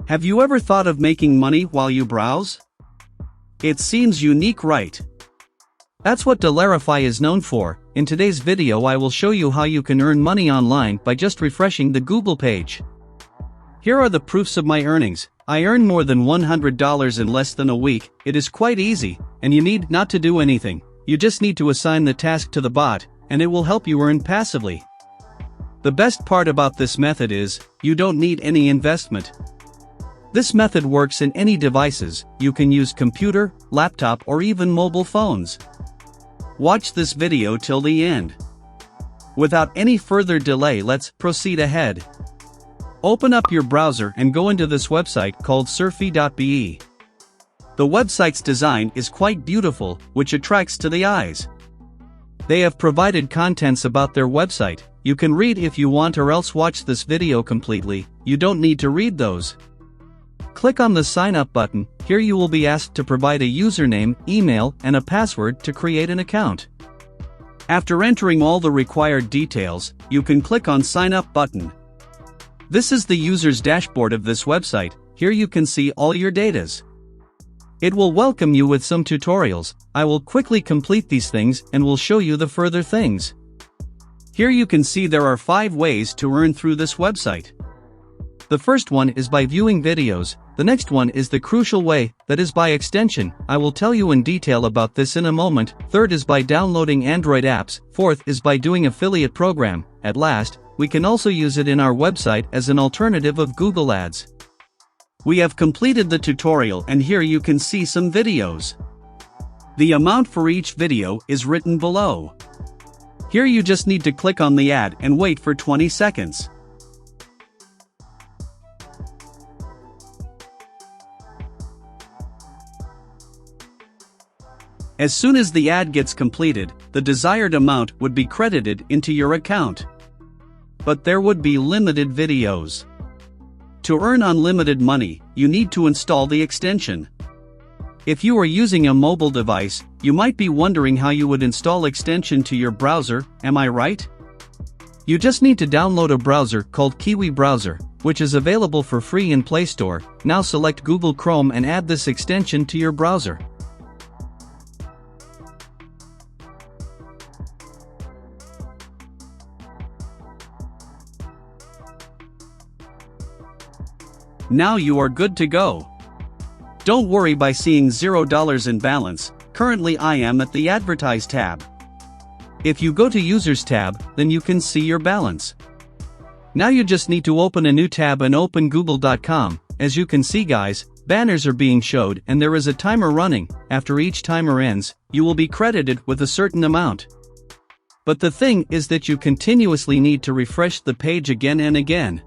Have you ever thought of making money while you browse? It seems unique, right? That's what Dollarify is known for. In today's video I will show you how you can earn money online by just refreshing the Google page. Here are the proofs of my earnings. I earn more than $100 in less than a week. It is quite easy, and you need not to do anything. You just need to assign the task to the bot, and it will help you earn passively. The best part about this method is, you don't need any investment. This method works in any devices. You can use computer, laptop, or even mobile phones. Watch this video till the end. Without any further delay, let's proceed ahead. Open up your browser and go into this website called surfy.be. The website's design is quite beautiful, which attracts to the eyes. They have provided contents about their website. You can read if you want or else watch this video completely. You don't need to read those. Click on the sign up button. Here you will be asked to provide a username, email, and a password to create an account. After entering all the required details, you can click on sign up button. This is the user's dashboard of this website. Here you can see all your datas. It will welcome you with some tutorials. I will quickly complete these things and will show you the further things. Here you can see there are 5 ways to earn through this website. The first one is by viewing videos. The next one is the crucial way, that is by extension. I will tell you in detail about this in a moment. Third is by downloading Android apps. Fourth is by doing affiliate program. At last, we can also use it in our website as an alternative of Google Ads. We have completed the tutorial and here you can see some videos. The amount for each video is written below. Here you just need to click on the ad and wait for 20 seconds. As soon as the ad gets completed, the desired amount would be credited into your account. But there would be limited videos. To earn unlimited money, you need to install the extension. If you are using a mobile device, you might be wondering how you would install extension to your browser, am I right? You just need to download a browser called Kiwi Browser, which is available for free in Play Store. Now select Google Chrome and add this extension to your browser. Now you are good to go. Don't worry by seeing $0 in balance. Currently I am at the Advertise tab. If you go to Users tab, then you can see your balance. Now you just need to open a new tab and open google.com. As you can see guys, banners are being showed and there is a timer running. After each timer ends, you will be credited with a certain amount. But the thing is that you continuously need to refresh the page again and again,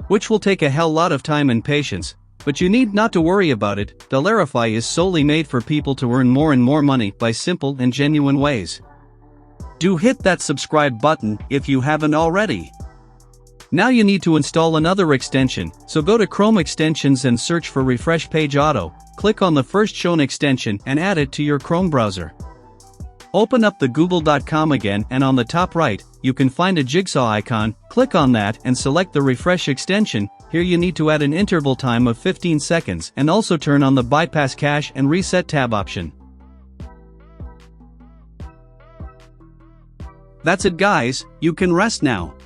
which will take a hell lot of time and patience, but you need not to worry about it. Dollarify is solely made for people to earn more and more money by simple and genuine ways. Do hit that subscribe button if you haven't already. Now you need to install another extension, so go to Chrome extensions and search for Refresh Page Auto. Click on the first shown extension and add it to your Chrome browser. Open up the google.com again and on the top right, you can find a jigsaw icon. Click on that and select the refresh extension. Here you need to add an interval time of 15 seconds and also turn on the bypass cache and reset tab option. That's it guys, you can rest now.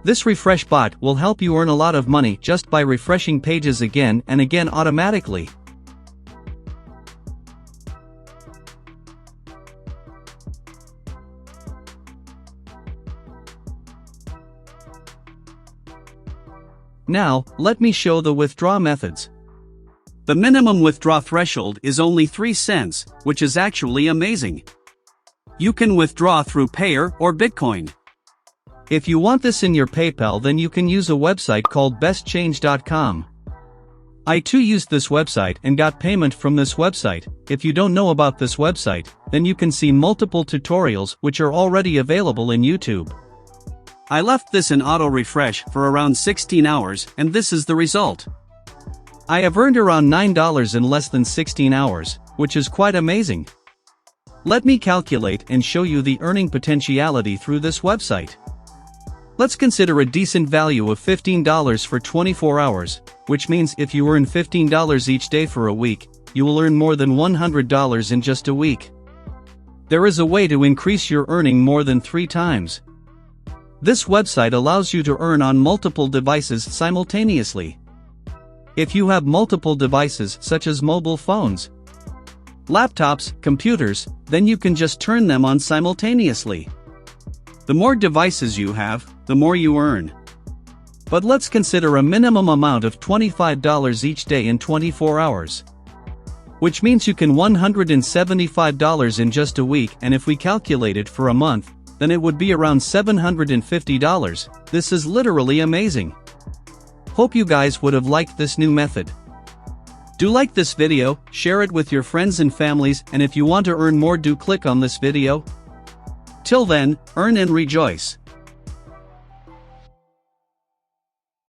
This refresh bot will help you earn a lot of money just by refreshing pages again and again automatically. Now, let me show the withdraw methods. The minimum withdraw threshold is only 3 cents, which is actually amazing. You can withdraw through Payer or Bitcoin. If you want this in your PayPal, then you can use a website called bestchange.com. I too used this website and got payment from this website. If you don't know about this website, then you can see multiple tutorials which are already available in YouTube. I left this in auto refresh for around 16 hours and this is the result. I have earned around $9 in less than 16 hours, which is quite amazing. Let me calculate and show you the earning potentiality through this website. Let's consider a decent value of $15 for 24 hours. which means if you earn $15 each day for a week, you will earn more than $100 in just a week. There is a way to increase your earning more than 3 times. This website allows you to earn on multiple devices simultaneously. If you have multiple devices such as mobile phones, laptops, computers, then you can just turn them on simultaneously. The more devices you have, the more you earn. But let's consider a minimum amount of $25 each day in 24 hours. Which means you can $175 in just a week, and if we calculate it for a month, then it would be around $750. This is literally amazing. Hope you guys would have liked this new method. Do like this video, share it with your friends and families, and if you want to earn more, do click on this video. Till then, earn and rejoice.